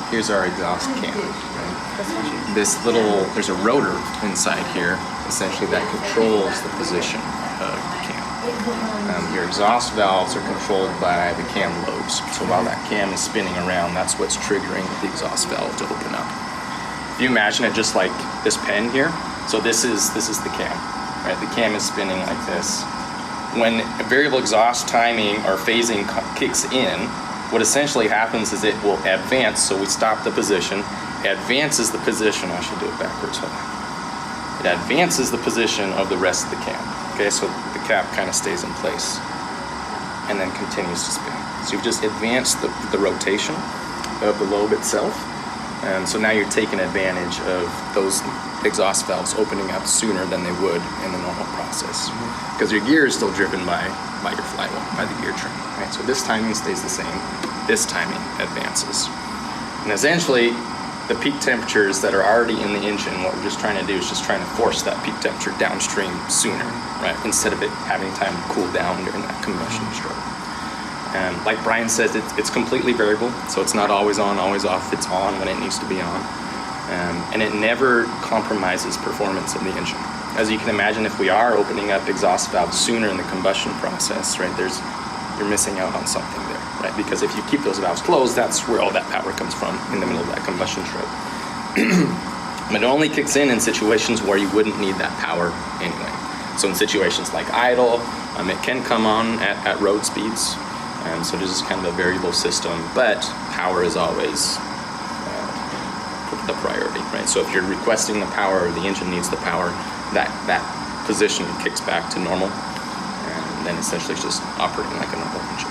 here's our exhaust cam. Right? There's a rotor inside here, essentially, that controls the position of the cam. Your exhaust valves are controlled by the cam lobes. So while that cam is spinning around, that's what's triggering the exhaust valve to open up. If you imagine it just like this pen here, so this is the cam, right? The cam is spinning like this. When variable exhaust timing or phasing kicks in, what essentially happens is it will advance, so we stop the position, advances the position, I should do it backwards, hold on. It advances the position of the rest of the cam. Okay, so the cap kind of stays in place and then continues to spin. So you've just advanced the rotation of the lobe itself. And so now you're taking advantage of those exhaust valves opening up sooner than they would in the normal process. Because your gear is still driven by your flywheel, by the gear train, right? So this timing stays the same, this timing advances. And essentially, the peak temperatures that are already in the engine, what we're just trying to do is just trying to force that peak temperature downstream sooner, right? Instead of it having time to cool down during that combustion stroke. Like Brian says, it's completely variable, so it's not always on, always off. It's on when it needs to be on. And it never compromises performance of the engine. As you can imagine, if we are opening up exhaust valves sooner in the combustion process, right, you're missing out on something there, right? Because if you keep those valves closed, that's where all that power comes from, in the middle of that combustion stroke. But it only kicks in situations where you wouldn't need that power anyway. So in situations like idle, it can come on at road speeds. So this is kind of a variable system, but power is always the priority, right? So if you're requesting the power, or the engine needs the power, that position kicks back to normal, and then essentially it's just operating like a normal engine.